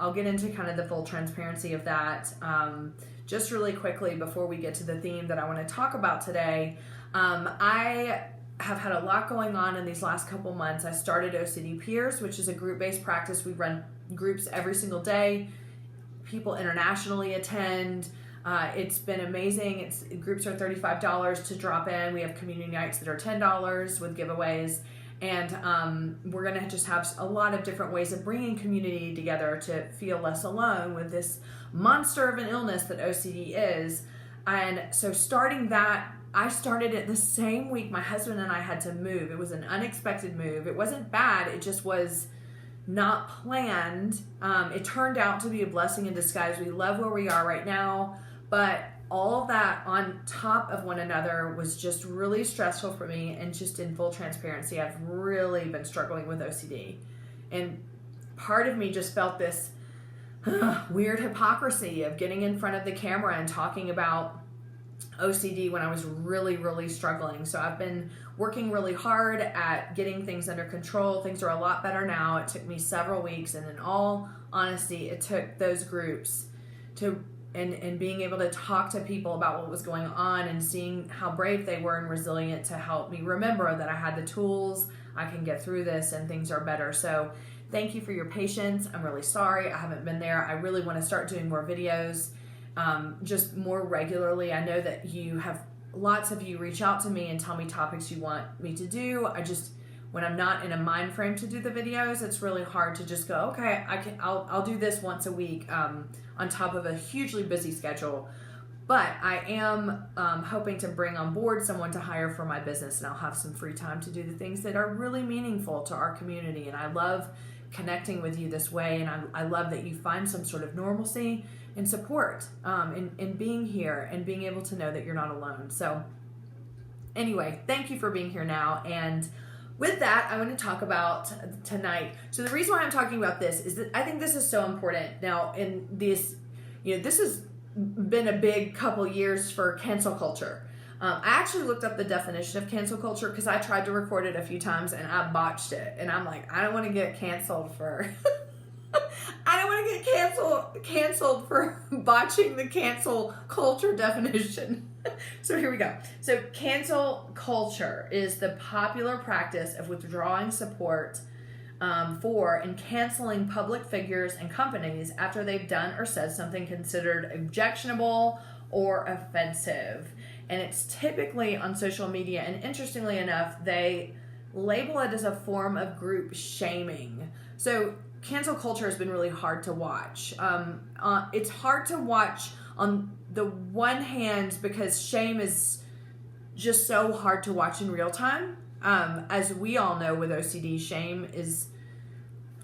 I'll get into kind of the full transparency of that just really quickly before we get to the theme that I want to talk about today. I have had a lot going on in these last couple months. I started OCD Peers, which is a group-based practice. We run groups every single day. People internationally attend. It's been amazing. Groups are $35 to drop in. We have community nights that are $10 with giveaways. And we're going to just have a lot of different ways of bringing community together to feel less alone with this monster of an illness that OCD is. And so starting that, I started it the same week my husband and I had to move. It was an unexpected move. It wasn't bad. It just was not planned. It turned out to be a blessing in disguise. We love where we are right now, but all of that on top of one another was just really stressful for me. And just in full transparency, I've really been struggling with OCD. And part of me just felt this weird hypocrisy of getting in front of the camera and talking about OCD when I was really, really struggling. So I've been working really hard at getting things under control. Things are a lot better now. It took me several weeks, and in all honesty, it took those groups to and being able to talk to people about what was going on and seeing how brave they were and resilient to help me remember that I had the tools, I can get through this, and things are better. So thank you for your patience. I'm really sorry I haven't been there. I really want to start doing more videos just more regularly. I know that lots of you reach out to me and tell me topics you want me to do. When I'm not in a mind frame to do the videos, it's really hard to just go, okay, I'll do this once a week on top of a hugely busy schedule. But I am hoping to bring on board someone to hire for my business, and I'll have some free time to do the things that are really meaningful to our community. And I love connecting with you this way, and I love that you find some sort of normalcy and support in being here and being able to know that you're not alone. So anyway, thank you for being here now. And with that, I want to talk about tonight. So the reason why I'm talking about this is that I think this is so important. Now, in this, this has been a big couple years for cancel culture. I actually looked up the definition of cancel culture because I tried to record it a few times and I botched it. And I'm like, I don't want to get canceled for... I don't want to get canceled for botching the cancel culture definition. So here we go. So cancel culture is the popular practice of withdrawing support for and canceling public figures and companies after they've done or said something considered objectionable or offensive. And it's typically on social media. And interestingly enough, they label it as a form of group shaming. So cancel culture has been really hard to watch. It's hard to watch on the one hand because shame is just so hard to watch in real time. As we all know with OCD, shame is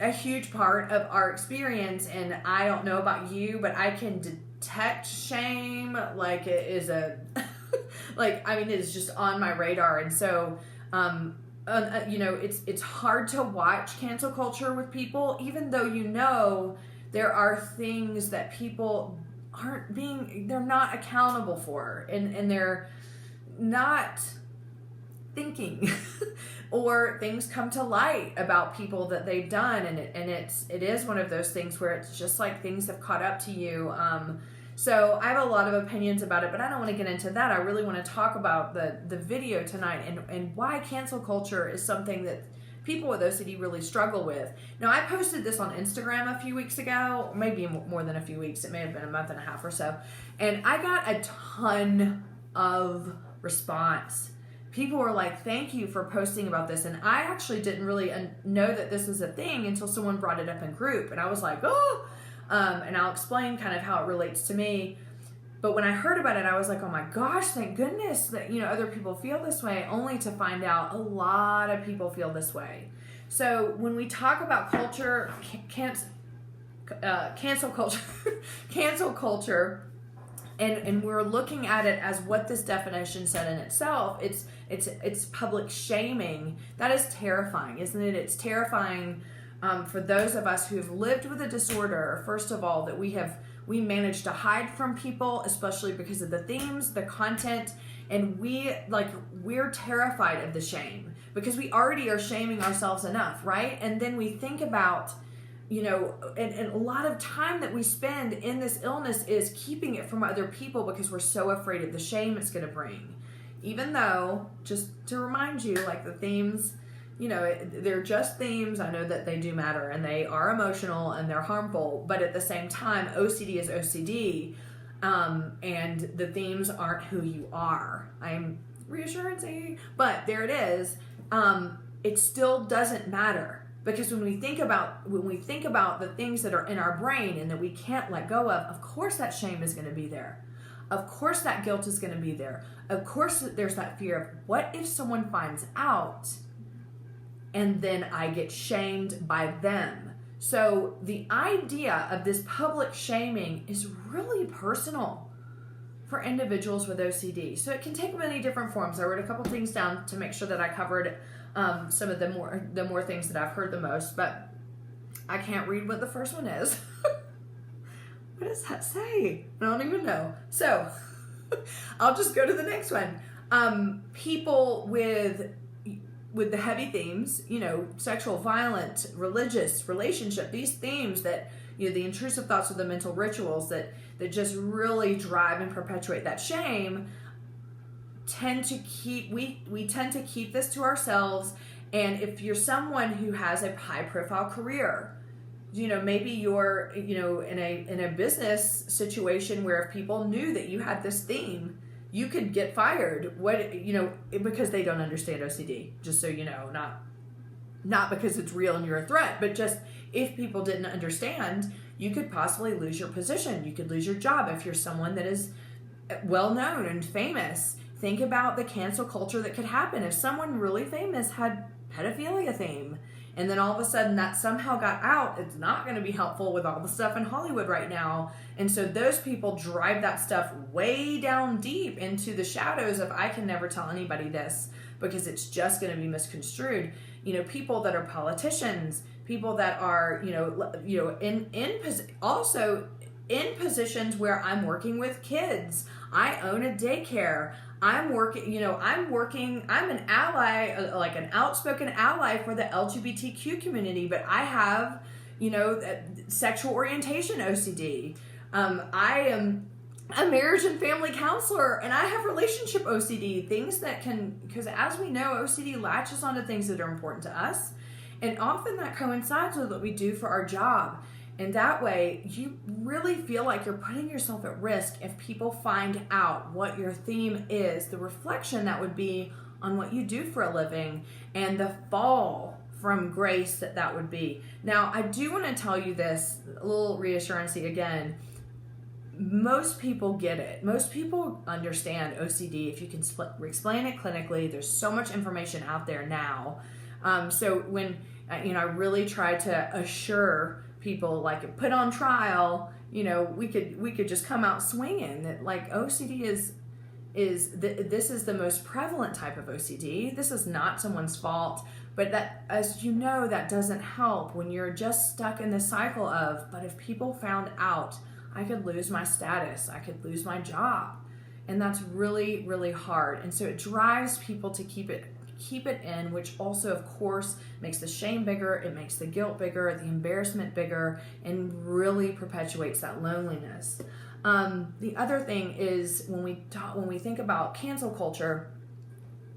a huge part of our experience. And I don't know about you, but I can detect shame like it is it is just on my radar. And so, it's hard to watch cancel culture with people, even though there are things that people they're not accountable for, and they're not thinking, or things come to light about people that they've done, and it is one of those things where it's just like things have caught up to you. So I have a lot of opinions about it, but I don't want to get into that. I really want to talk about the video tonight and why cancel culture is something that people with OCD really struggle with. Now, I posted this on Instagram a few weeks ago, maybe more than a few weeks. It may have been a month and a half or so. And I got a ton of response. People were like, thank you for posting about this. And I actually didn't really know that this was a thing until someone brought it up in group. And I was like, oh, and I'll explain kind of how it relates to me. But when I heard about it, I was like, oh my gosh, thank goodness that, other people feel this way, only to find out a lot of people feel this way. So when we talk about culture, cancel culture, cancel culture, and we're looking at it as what this definition said in itself, it's public shaming. That is terrifying, isn't it? It's terrifying for those of us who have lived with a disorder, first of all, that we manage to hide from people, especially because of the themes, the content, and we're terrified of the shame because we already are shaming ourselves enough, right? And then we think about, and a lot of time that we spend in this illness is keeping it from other people because we're so afraid of the shame it's going to bring. Even though, just to remind you, like the themes, they're just themes. I know that they do matter and they are emotional and they're harmful, but at the same time, OCD is OCD, and the themes aren't who you are. I'm reassuring, but there it is. It still doesn't matter. Because when we think about the things that are in our brain and that we can't let go of course that shame is going to be there. Of course that guilt is going to be there. Of course there's that fear of what if someone finds out and then I get shamed by them. So the idea of this public shaming is really personal for individuals with OCD. So it can take many different forms. I wrote a couple things down to make sure that I covered some of the more things that I've heard the most, but I can't read what the first one is. What does that say? I don't even know. So I'll just go to the next one. People with the heavy themes, sexual, violent, religious, relationship, these themes that, the intrusive thoughts or the mental rituals that just really drive and perpetuate that shame, we tend to keep this to ourselves. And if you're someone who has a high profile career, maybe you're in a business situation where if people knew that you had this theme, you could get fired. Because they don't understand OCD, just so you know, not because it's real and you're a threat, but just if people didn't understand, you could possibly lose your position. You could lose your job if you're someone that is well known and famous. Think about the cancel culture that could happen if someone really famous had pedophilia theme, and then all of a sudden that somehow got out. It's not going to be helpful with all the stuff in Hollywood right now. And so those people drive that stuff way down deep into the shadows of I can never tell anybody this because it's just going to be misconstrued. People that are politicians, people that are, in positions where I'm working with kids. I own a daycare. I'm an ally, like an outspoken ally for the LGBTQ community, but I have, sexual orientation OCD. I am a marriage and family counselor, and I have relationship OCD, things that because as we know, OCD latches onto things that are important to us, and often that coincides with what we do for our job. And that way, you really feel like you're putting yourself at risk if people find out what your theme is, the reflection that would be on what you do for a living, and the fall from grace that would be. Now, I do want to tell you this, a little reassurance again. Most people get it. Most people understand OCD if you can explain it clinically. There's so much information out there now. So when, I really try to assure people, like, put on trial, we could just come out swinging that, like, OCD this is the most prevalent type of OCD. This is not someone's fault, but that, as you know, that doesn't help when you're just stuck in the cycle of, but if people found out, I could lose my status, I could lose my job. And that's really, really hard. And so it drives people to keep it in, which also, of course, makes the shame bigger, it makes the guilt bigger, the embarrassment bigger, and really perpetuates that loneliness. The other thing is when we think about cancel culture,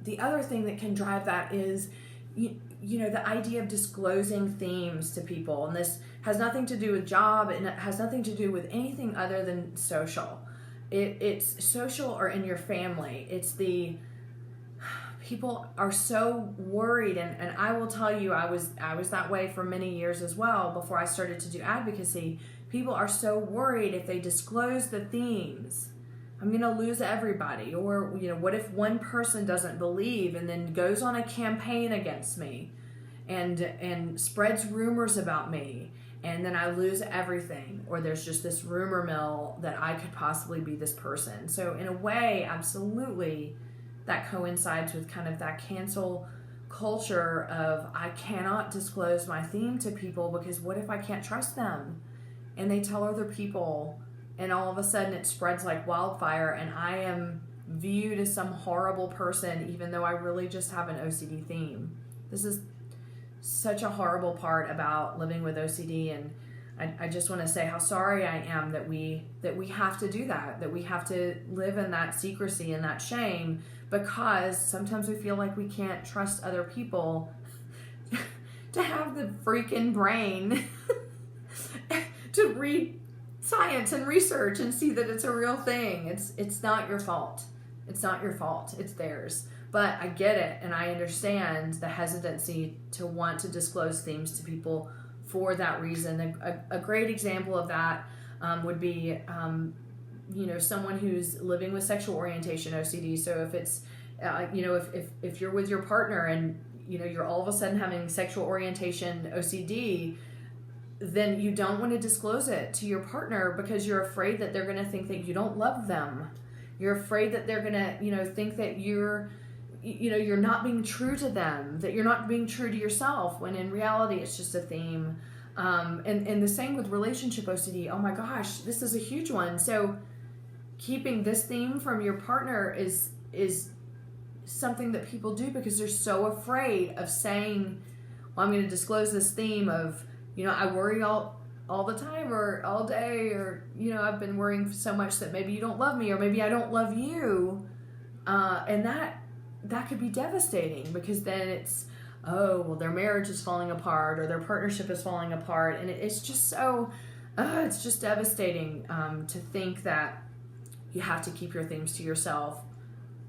the other thing that can drive that is the idea of disclosing themes to people. And this has nothing to do with job, and it has nothing to do with anything other than social. It's social or in your family. It's the people are so worried, and I will tell you, I was that way for many years as well before I started to do advocacy. People are so worried if they disclose the themes, I'm going to lose everybody. Or, what if one person doesn't believe and then goes on a campaign against me and spreads rumors about me, and then I lose everything. Or there's just this rumor mill that I could possibly be this person. So in a way, absolutely, that coincides with kind of that cancel culture of I cannot disclose my theme to people because what if I can't trust them? And they tell other people, and all of a sudden it spreads like wildfire, and I am viewed as some horrible person even though I really just have an OCD theme. This is such a horrible part about living with OCD. And I just want to say how sorry I am that we have to do that we have to live in that secrecy and that shame, because sometimes we feel like we can't trust other people to have the freaking brain to read science and research and see that it's a real thing. It's not your fault. It's not your fault. It's theirs. But I get it, and I understand the hesitancy to want to disclose things to people for that reason. A great example of that would be, someone who's living with sexual orientation OCD. So if it's, if you're with your partner and, you're all of a sudden having sexual orientation OCD, then you don't want to disclose it to your partner because you're afraid that they're going to think that you don't love them. You're afraid that they're going to, think that you're not being true to them, that you're not being true to yourself, when in reality it's just a theme. And the same with relationship OCD. Oh my gosh, this is a huge one. So keeping this theme from your partner is something that people do because they're so afraid of saying, well, I'm going to disclose this theme of, I worry all the time or all day, or, I've been worrying so much that maybe you don't love me, or maybe I don't love you. And that could be devastating, because then it's, oh, well, their marriage is falling apart or their partnership is falling apart. And it's just so, it's just devastating to think that you have to keep your things to yourself.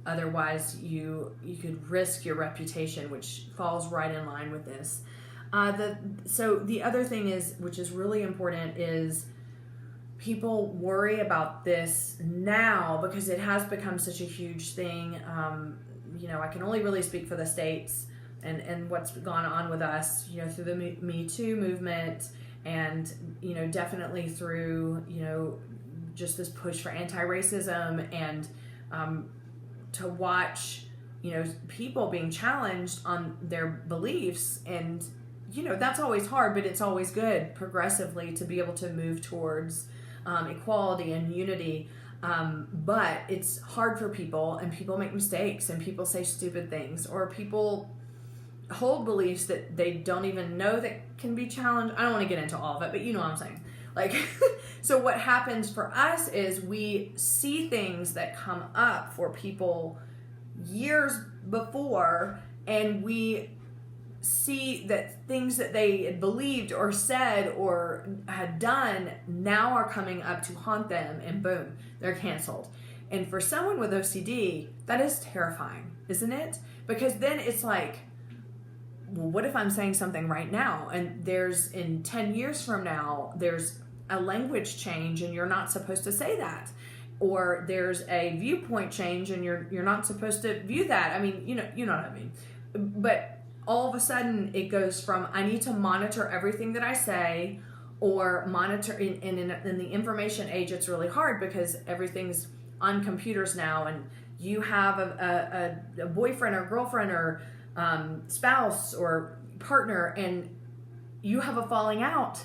Otherwise, you could risk your reputation, which falls right in line with this. So the other thing is, which is really important, is people worry about this now because it has become such a huge thing. I can only really speak for the States and what's gone on with us, through the Me Too movement, and, definitely through, just this push for anti-racism, and to watch, people being challenged on their beliefs. And, that's always hard, but it's always good progressively to be able to move towards equality and unity. But it's hard for people, and people make mistakes, and people say stupid things, or people hold beliefs that they don't even know that can be challenged. I don't want to get into all of it, but you know what I'm saying. So what happens for us is we see things that come up for people years before, and we see that things that they had believed or said or had done now are coming up to haunt them, and boom, they're canceled. And for someone with OCD, that is terrifying, isn't it? Because then it's like, well, what if I'm saying something right now, and in 10 years from now, there's a language change and you're not supposed to say that, or there's a viewpoint change and you're not supposed to view that. I mean, you know what I mean. But all of a sudden it goes from, I need to monitor everything that I say, or monitor in the information age, it's really hard because everything's on computers now, and you have a boyfriend or girlfriend or spouse or partner, and you have a falling out,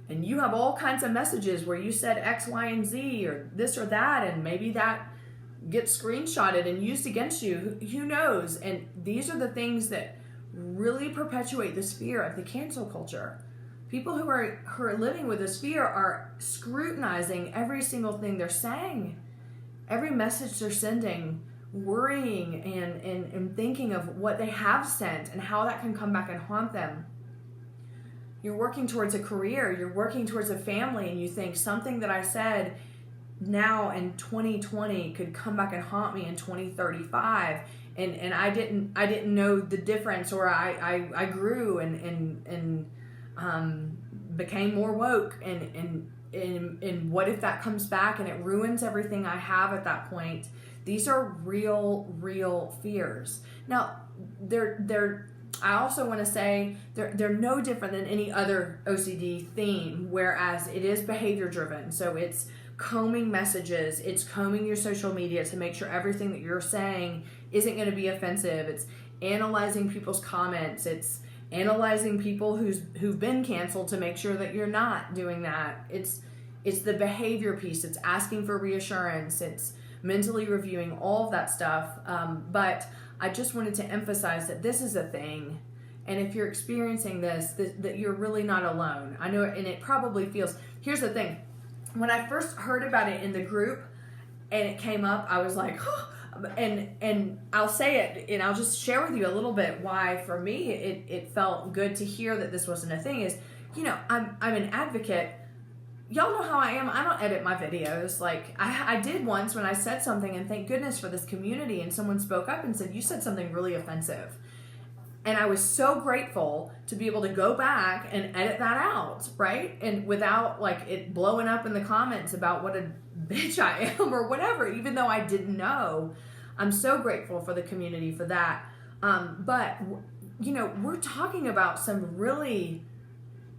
and you have all kinds of messages where you said X, Y, and Z, or this or that, and maybe that gets screenshotted and used against you. Who knows? And these are the things that really perpetuate this fear of the cancel culture. People who are living with this fear are scrutinizing every single thing they're saying, every message they're sending, worrying and thinking of what they have sent and how that can come back and haunt them. You're working towards a career, you're working towards a family, and you think something that I said now in 2020 could come back and haunt me in 2035. And I didn't know the difference, or I grew and became more woke, and what if that comes back and it ruins everything I have at that point? These are real fears. Now, I also want to say they're no different than any other OCD theme, whereas it is behavior driven. So it's combing messages, it's combing your social media to make sure everything that you're saying isn't going to be offensive. It's analyzing people's comments. It's analyzing people who've been canceled to make sure that you're not doing that. It's the behavior piece. It's asking for reassurance. It's mentally reviewing all of that stuff. But I just wanted to emphasize that this is a thing, And if you're experiencing this, that you're really not alone. I know, and it probably feels, here's the thing. When I first heard about it in the group and it came up, I was like, oh, and I'll say it, and I'll just share with you a little bit why for me it felt good to hear that this wasn't a thing is, I'm an advocate. Y'all know how I am. I don't edit my videos. Like I did once when I said something, and thank goodness for this community, and someone spoke up and said, you said something really offensive. And I was so grateful to be able to go back and edit that out, right? And without like it blowing up in the comments about what a bitch I am or whatever, even though I didn't know. I'm so grateful for the community for that. But, we're talking about some really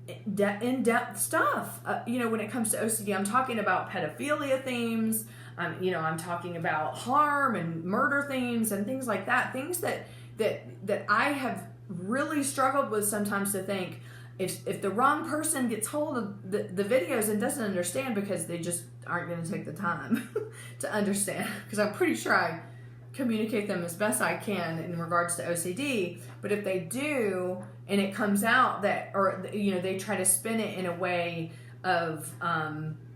in-depth stuff. When it comes to OCD, I'm talking about pedophilia themes. I'm talking about harm and murder themes and things like that. Things that I have really struggled with sometimes to think if the wrong person gets hold of the videos and doesn't understand because they just aren't going to take the time to understand. Because I'm pretty sure I communicate them as best I can in regards to OCD. But if they do, and it comes out that, or they try to spin it in a way of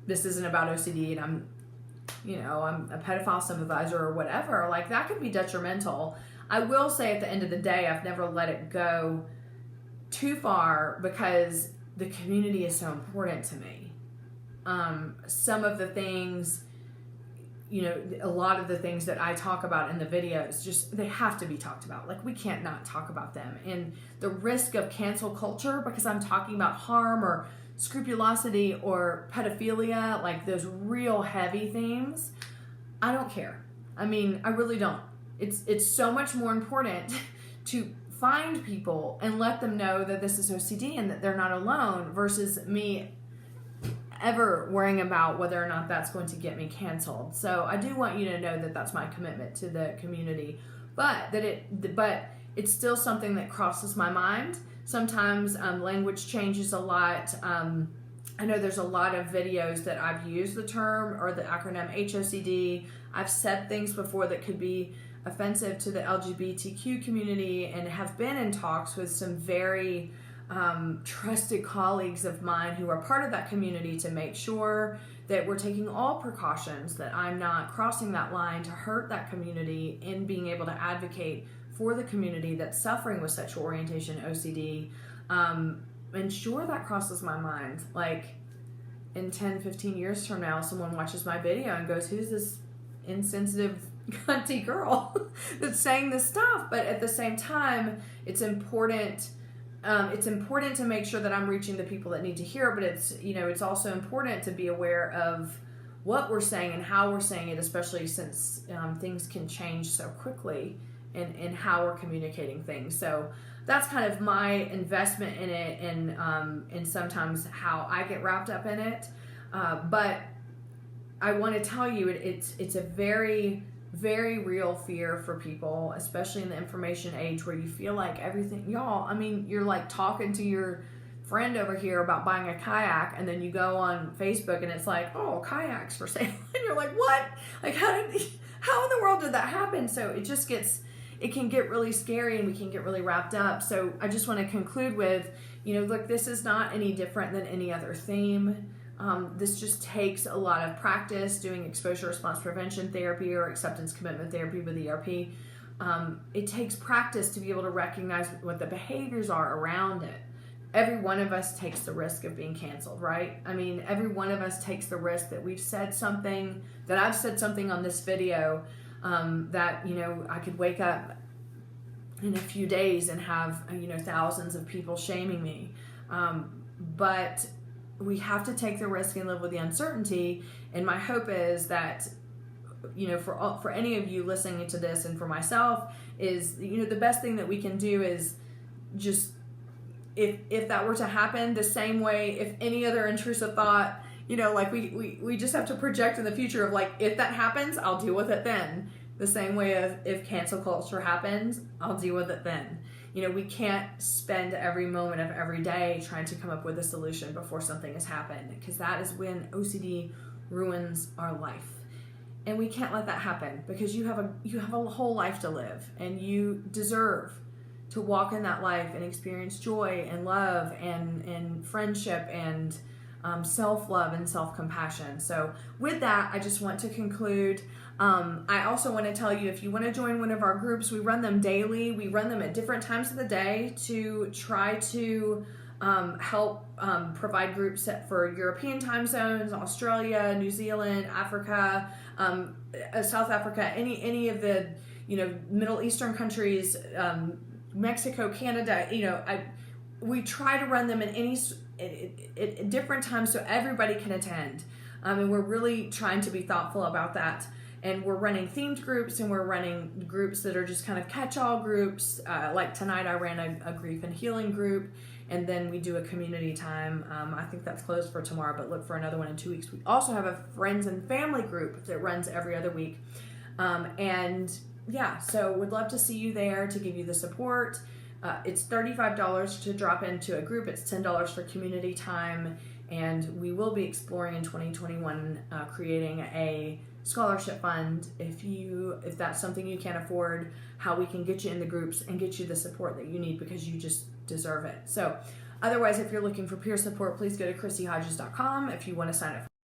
this isn't about OCD and I'm a pedophile sympathizer or whatever, like that could be detrimental. I will say at the end of the day, I've never let it go too far because the community is so important to me. Some of the things, a lot of the things that I talk about in the videos, just they have to be talked about. Like we can't not talk about them. And the risk of cancel culture because I'm talking about harm or scrupulosity or pedophilia, like those real heavy themes, I don't care. I mean, I really don't. It's so much more important to find people and let them know that this is OCD and that they're not alone versus me ever worrying about whether or not that's going to get me canceled. So I do want you to know that that's my commitment to the community, but it's still something that crosses my mind. Sometimes language changes a lot. I know there's a lot of videos that I've used the term or the acronym HOCD. I've said things before that could be offensive to the LGBTQ community and have been in talks with some very trusted colleagues of mine who are part of that community to make sure that we're taking all precautions, that I'm not crossing that line to hurt that community in being able to advocate for the community that's suffering with sexual orientation OCD. And sure, that crosses my mind. Like in 10, 15 years from now, someone watches my video and goes, who's this insensitive cunty girl that's saying this stuff? But at the same time, it's important to make sure that I'm reaching the people that need to hear, but it's also important to be aware of what we're saying and how we're saying it, especially since things can change so quickly in how we're communicating things. So that's kind of my investment in it and sometimes how I get wrapped up in it. But I want to tell you, it's a very, very real fear for people, especially in the information age where you feel like everything, you're like talking to your friend over here about buying a kayak and then you go on Facebook and it's like, oh, kayaks for sale. And you're like, what? Like, how in the world did that happen? So it can get really scary and we can get really wrapped up. So I just want to conclude with, look, this is not any different than any other theme. This just takes a lot of practice doing exposure response prevention therapy or acceptance commitment therapy with ERP. It takes practice to be able to recognize what the behaviors are around it. Every one of us takes the risk of being canceled, right? I mean, every one of us takes the risk that we've said something, that I've said something on this video that, I could wake up in a few days and have, thousands of people shaming me. But we have to take the risk and live with the uncertainty. And my hope is that, for any of you listening to this and for myself is, the best thing that we can do is just, if that were to happen the same way, if any other intrusive thought, like we just have to project in the future of like, if that happens, I'll deal with it then. The same way of if cancel culture happens, I'll deal with it then. We can't spend every moment of every day trying to come up with a solution before something has happened, because that is when OCD ruins our life. And we can't let that happen because you have a whole life to live and you deserve to walk in that life and experience joy and love and friendship and self-love and self-compassion. So with that, I just want to conclude. I also want to tell you, if you want to join one of our groups, we run them daily. We run them at different times of the day to try to help provide groups for European time zones, Australia, New Zealand, Africa, South Africa, any of the Middle Eastern countries, Mexico, Canada. We try to run them in at different times so everybody can attend, and we're really trying to be thoughtful about that. And we're running themed groups, and we're running groups that are just kind of catch-all groups. Like tonight, I ran a grief and healing group, and then we do a community time. I think that's closed for tomorrow, but look for another one in 2 weeks. We also have a friends and family group that runs every other week. So would love to see you there to give you the support. It's $35 to drop into a group. It's $10 for community time. And we will be exploring in 2021 creating a scholarship fund if that's something you can't afford, how we can get you in the groups and get you the support that you need, because you just deserve it. So otherwise, if you're looking for peer support, please go to ChristyHodges.com if you want to sign up.